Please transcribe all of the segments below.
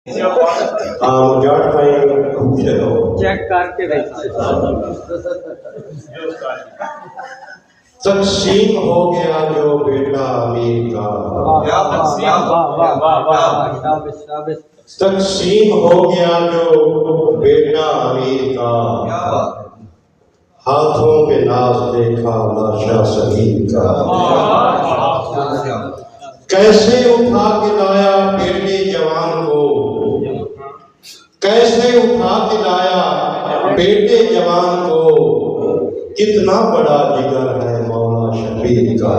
Jat check کر کے تقسیم ہو گیا جو بیٹا امیر کا، تقسیم ہو گیا جو بیٹا امیر کا، ہاتھوں پہ ناز دیکھا لاشا سلیم کا، کیسے اٹھا کے لایا بیٹے جوان کو، کیسے اٹھا کے لایا بیٹے جوان کو، کتنا بڑا جگر ہے مولا شفیع کا،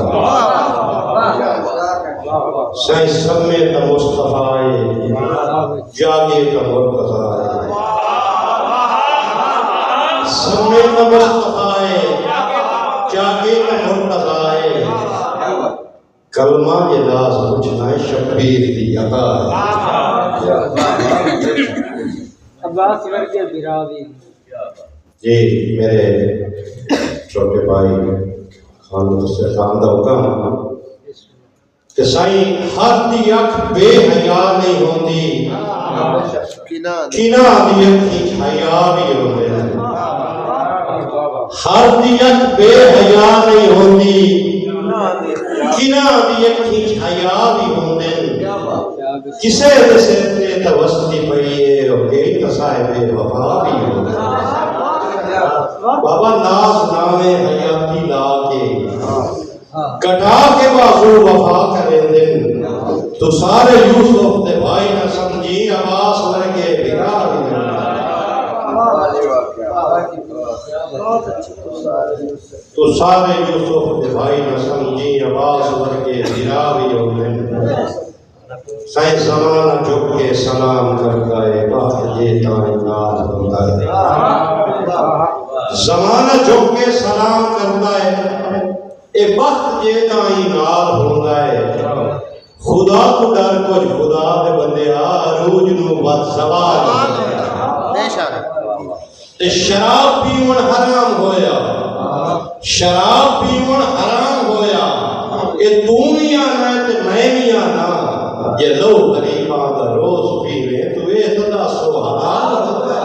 سائیں سمیت مصطفیٰ جاگے کا مرتضیٰ، سمیت مصطفیٰ جاگے کا مرتضیٰ، کلمہ اجلاس پوچھنا شبیر دی عطا ہے۔ عباس ورگے براوی جی میرے چھوٹے بھائی خان خان دا حکم کہ سائیں ہر دی اکھ بے حیا نہیں ہوندی، کینا دی اکھی حیا بھی ہوندے ہیں، ہر دی اکھ بے حیا نہیں ہوندی، کینا دی اکھی حیا بھی ہوندے ہیں، کسے دے سر تے توسطی پئی ہے اور کئی صاحب وفا بھی ہوندے ہیں۔ بابا ناز نامے حیاتی لا کے کٹا کے بازو وفا کریں دن، تو سارے یوسف دے بھائی نہ سمجھی عباس ورگے بھرا بھی نہ، تو سارے یوسف دے بھائی نہ سمجھی عباس ورگے بھرا بھی ہوندے، سائیں زمانہ جھک کے سلام کرتا ہے بات یہ تائیں ناز ہوتا ہے، زمانہ جھک کے سلام کرتا ہے اے وقت جے تائیں نال ہوندا ہے، خدا کو ڈر کچھ خدا دے بندے عروج نو بد سوال تے شراب پیون حرام ہویا، شراب پیون حرام ہویا، اے تو بھی آنا ہے تے میں بھی آنا، یہ لو غریباں دا روز پیوے تو اے صدا سو حلال ہوتا ہے،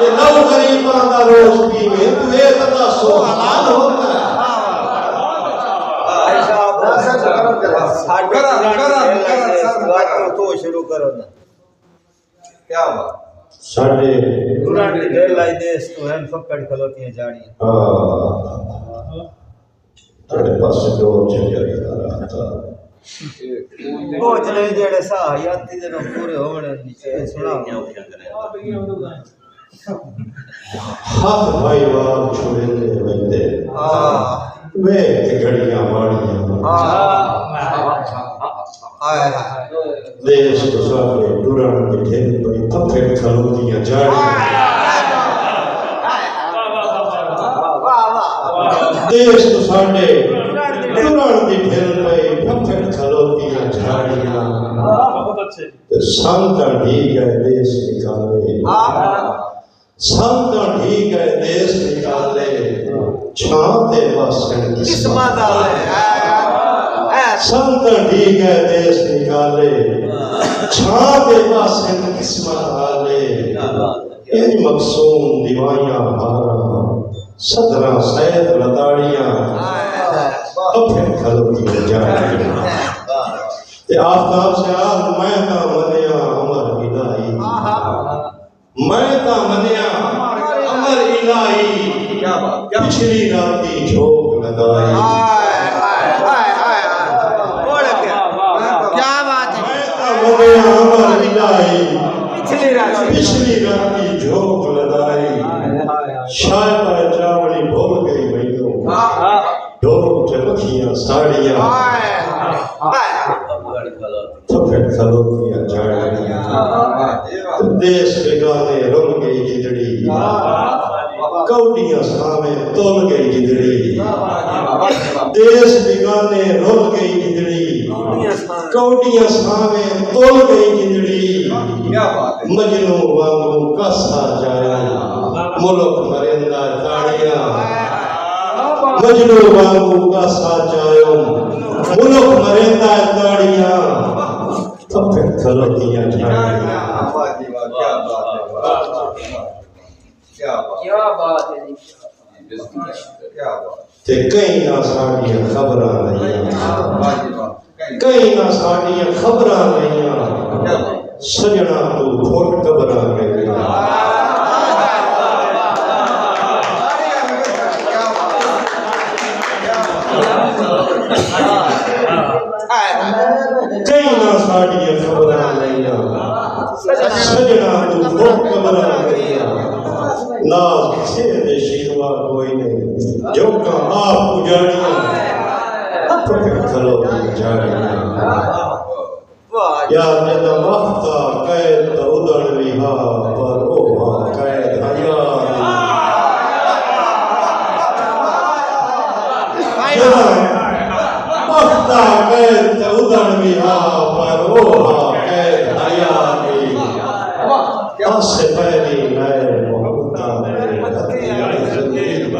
یہ لو غریباں دا روز پیوے تو اے صدا سو حلال ہوتا ہے۔ ساڑھے دورانی دیر لائی دیس تو ہم پکڑ کھلوتی ہیں جاڑی تھوڑے پاس دور چلے رہا تھا، پہنچ نہیں جڑے ساہیاتی دے نو پورے ہونے نیچے سنا ہاتھ بھائی وار چھوڑے دے بندے میں گھڑیاں ماڑیاں دیش تو سارے دوران کے ٹھیک پئی پھر کھلوتیاں جاڑیاں، دیش تو سارے دوران کے ٹھیک پئی پھر کھلوتیاں جاڑیاں، سانتا ٹھیک ہے دیش نکالے، سانتا ٹھیک ہے دیش نکالے، چھانتے واسن قسمت ڈالے، سانتا ٹھیک ہے دیش نکالے، چھانتے واسن قسمت ڈالے، ان مقصوم دیوائیاں ہارا صدرہ سید لداڑیاں پھر کھلوتیاں جاڑیاں، تے آفتاب سے آل میں تا منیا عمر الہی، میں تا منیا عمر الہی، پچھلی راتی جھوک لگائی، کیا بات ہے، میں تا منیا عمر الہی، پچھلی راتی جھوک لگائی، شاید چاوڑی بھول گئی مینوں، ڈھول چمکیاں ساڑیاں، تو پھر کھلوتیاں جاڑیاں، دیس بگانے رل گئی جدڑی، کوڑیاں سامیں تول گئی جدڑی، دیس بگانے رل گئی جدڑی، کوڑیاں سامیں تول گئی جدڑی، مجنوں وانگوں کسا جایا ملک مرندہ تاڑیاں، مجنوں وانگوں کسا جایا ملک مرندہ تاڑیاں، پھر کھلوتیاں جھاڑیاں کیا بات ہے جی تے کئی نہ ساڑیاں خبراں لئیاں کئی نہ ساڑیاں خبراں لئیاں سجنا تو پھوٹ قبراں لئیاں کئی نہ ساڑیاں خبراں لئیاں سجنا تو پھوٹ قبراں لئیاں ناز کسے دے شکوا کوئی نہیں جو کا آپ اجاڑیاں تو پھر کھلوتیاں جھاڑیاں یا جدا وقتا قید تا ادڑ رہا پر اوہا قید حیاتی جدا وقتا قید تا ادڑ رہا پر اوہا قید حیاتی آسے پہلی نئے محبتہ میرے ہتھیائی زندگی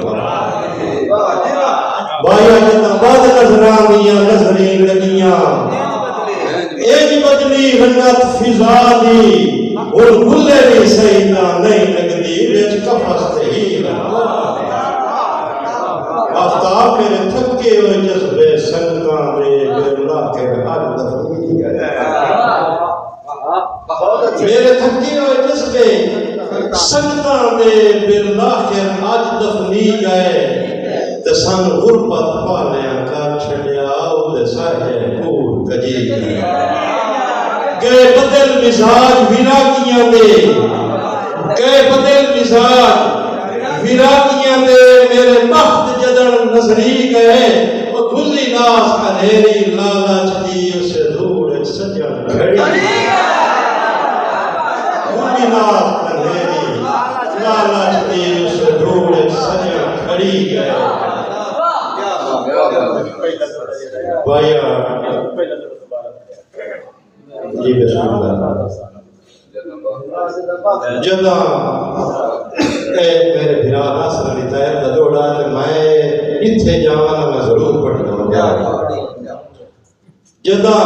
بایا جدا بعد نظرانیاں نظریں لگیاں ایک بدلی رنگت فضا دی اور گلے بھی سیدہ نہیں لگدی وچ کفس تے ہی آفتاب میرے تھکے ہوئے جذبے سنگاں دے بلا کے ہر دفنی گئے میرے تھکے ہوئے جذبے سنگاں دے بلا کے ہر دفنی گئے تے سن غربت پالیاں کر چھڑیا اودے ساہے پور کجی گئے بدل مزاج ویراگیاں دے گئے بدل مزاج ویراگیاں دے میرے بخت جدن نظری گئے وہ کھلی ناس انہیری لالچ دی اسے دھوڑ سجن گھڑی کھلی ناس انہیری لالچ دی اسے دھوڑ سجن گھڑی گئے بایا جی بسم اللہ جدا میرے بھرا ناصر علی طاہر دا دوڑا تے میں اتھے جاوانا میں ضرور پڑھنا جدا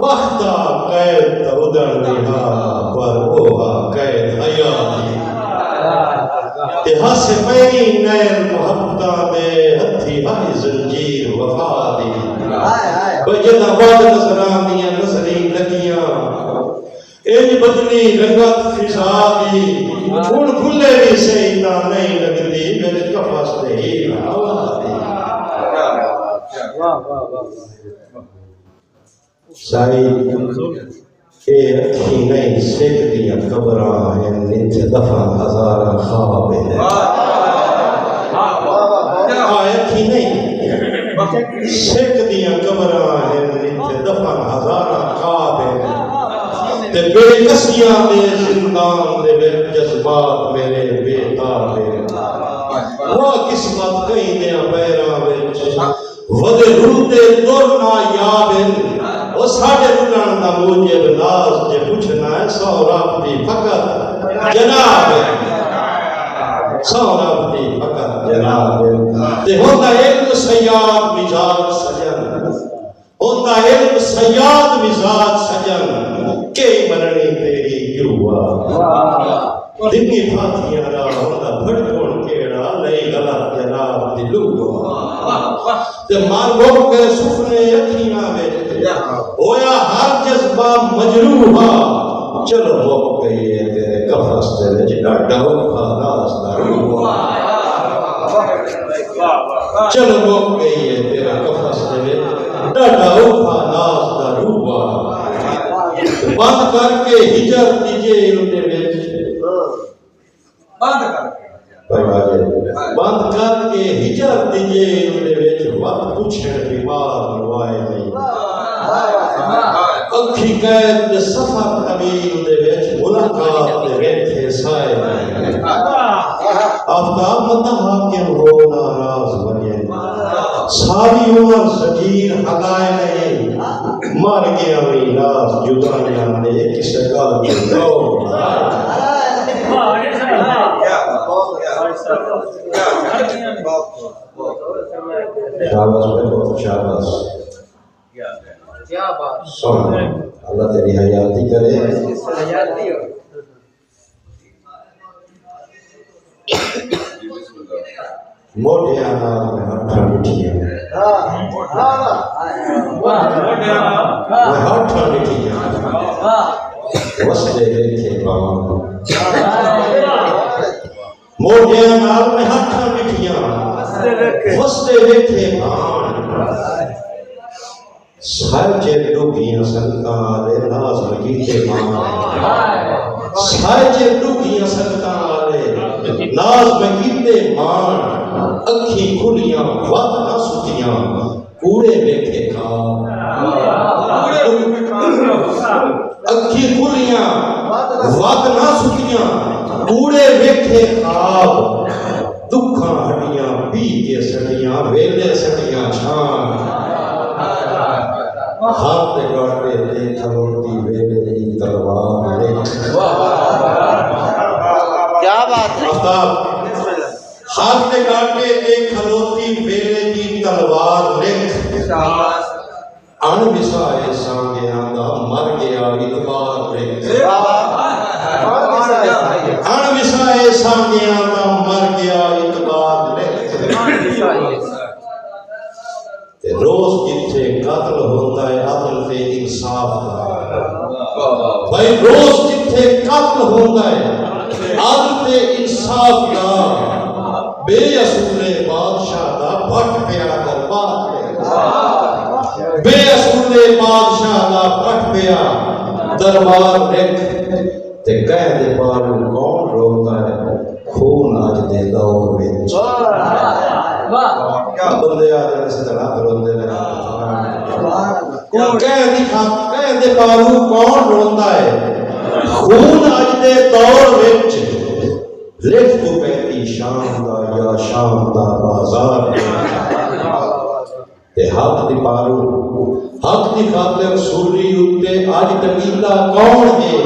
وقتا قید تا ادڑ رہا پر اوہا قید حیاتی تے ہاسے پہنی نیل محبتہ دے ہتھی ہائی زنجیر وفا دی جدا بعد نظران دیاں نظریں لگیاں ایج بدلی رنگت فضا دی ہن کھلے بھی سیدہ نہیں لگدی وچ کفس تے ہی ہوا دی سائی اے اکھی نہیں سیک دیاں قبراں ہیں نت دفع ہزارہ خواب ہیں اکھی نہیں سیک دیاں قبراں ہیں نت دفع ہزارہ خواب ہیں تے بے کسیاں دے زندان دے بے جذبات میرے بے تاب ہیں وہ قسمت کئی دیاں پیراں وچ ودے روتے دورنا یاب ہیں وہ ساڑھے رلان دا موجب ناز جے پوچھنا ہے سو رب دی فقط جناب ہے سو رب دی فقط جناب ہے تے ہوتا علم سیاد مزاج سجن ہوتا علم سیاد مزاج سجن کئی بننی تیری جوا دنی پھاتیاں را ہوتا بھڑکون کیڑا لئی غلط جناب دی لگوا تے مانگو کے سفنے یقینہ وچ ہویا ہر جذبہ مجروحا چلو ہو گئی ہے تیرے کفس تے وچ ڈاڈا اوکھا ناس دا روحا چلو ہو گئی ہے تیرے کفس تے وچ ڈاڈا اوکھا ناس دا روحا بند کر کے ہجر دیجئے انہوں وچ بند کر کے ہجر دیجئے انہوں وچ وقت پوچھن بیمار نوائے نہیں اکھی قید دے سفر طویل دے وچ ملاقات دے ویٹھے سائے نہیں آفتاب متا حاکم ہو ناراض بنے ساری عمر زجیر ہلائے نہیں مر گیا میراث جدائیاں نے کسے گل کے دو شاباش میں بہت شاباش کیا بات سن اللہ اللہ تیری حیاتی کرے حیاتی ہو موٹیاں نال میں ہٹھاں مٹھیاں میں ہٹھاں مٹھیاں وسدے ویکھے پاواں موٹیاں نال میں ہٹھاں مٹھیاں وسدے ویکھے پاواں سہجے ڈوگیاں سنگاں والے ناز مکیتے ماں سہجے ڈوگیاں سنگاں والے ناز مکیتے ماں اکھی کھلیاں وقت نہ سچیاں کوڑے ویکھے کھا اکھی کھلیاں وقت نہ سچیاں کوڑے ویکھے خواب دکھاں ہڈیاں پی کے سڑیاں ویلے سڑیاں چھان ہاتھ گاٹے دیکھ کھلوتی ویلے کی تلوار دیکھ کیا بات ہے آفتاب ہاتھ گاٹے دیکھ کھلوتی ویلے کی تلوار لکھ ان وسائے سانگیاں دا مر گیا اتبار لکھ ان وسائے سانگیاں دا مر گیا اتبار لکھ روز جتھے قتل ہوتا ہے عدل تے انصاف کا بھائی روز جتھے قتل ہوتا ہے عدل تے انصاف کا بے اصول بادشاہ دا پٹ پیا دربار بے اصول بادشاہ دا پٹ پیا دربار دیکھ تے کہہ دے پارو کون روتا ہے خون آج دے دور وچ بندے آدھے اس طرح روندے نے کہہ دے پارو کون روتا ہے خون آج دے دور وچ لکھ تو پہتی شام دا یا شام دا بازار تے حق دی پارو حق دی خاطر سوری اتے آج تکیلا کون ہے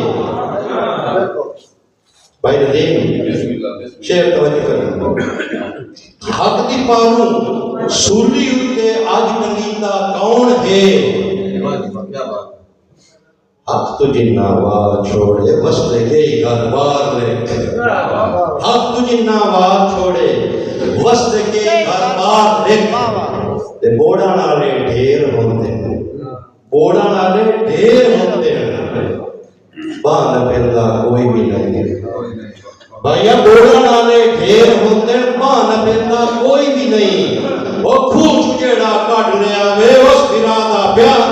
بھائی ندیم شیر توجہ کریں حق دی پارو سوری اتے آج تکیلا کون ہے حق تجھے ناوار چھوڑے وسط کے گھر بار لکھ حق تجھے ناوار چھوڑے وسط کے گھر بار لکھ تے بوڑا نالے ڈھیر ہوندے بوڑا نالے ڈھیر ہوندے بان پہلا کوئی بھی نہیں بھائیا بوڑا نالے ڈھیر ہوندے بان پہلا کوئی بھی نہیں وہ کھوچ جیڑا کٹ لیا وے اس پھرا دا پیار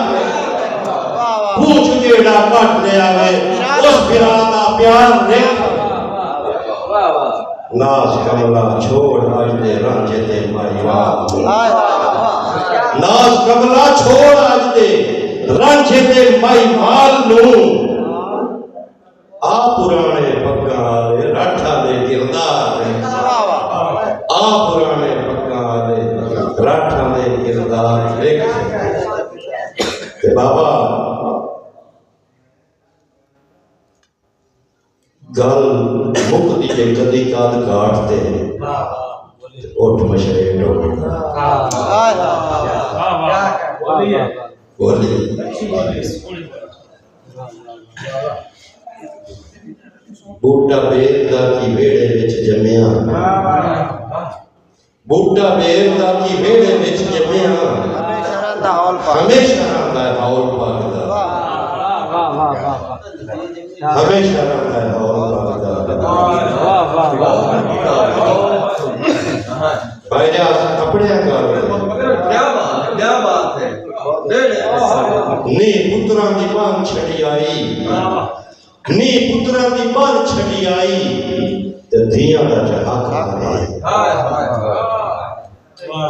کھوچ جیڑا کٹ لیا وے اس پھرا دا پیار دیکھ ناز کملا چھوڑ آج دے رانجے دے مائیوان ناز کملا چھوڑ آج دے رانجے دے مائیوان نوں آ پرانے پکا آلے راٹھا دے کردار آ پرانے پکا آلے راٹھا دے کردار دیکھ کہ بابا گل مکتی کے کدی کاد کاٹتے اٹھ مشرے ڈوڑتا بولی بوٹا بیردا کی ویڑے وچ جمیا بوٹا بیردا کی ویڑے وچ جمیا ہمیشہ رہتا ہے ہول پاک دا ہمیشہ رہتا ہے ہول پاک دا بھائی جان کپڑے کر کیا بات ہے نی پتراں دی بان چھڑی آئی نی پتراں دی بان چھڑی آئی تے دھیاں دا حق مارے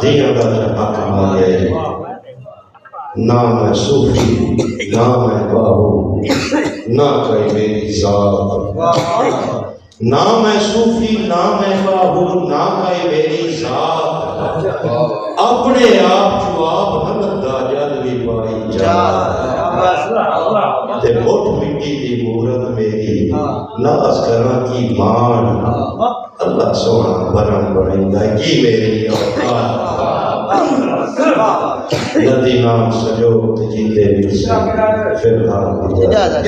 دھیاں دا حق مارے نہ میں صوفی نہ میں باہو نہ کوئی میری ذات نہ میں صوفی نہ میں باہو نہ کوئی میری ذات اپنے آپ جواب حمد دا جل بھی پائی جا تے مٹھ مٹی دی مورت میری ناز کراں کی مان اللہ سونا برم بنائندہ کی میری اوقات ندی نام سجو جیتے بھی فی الحال اجازت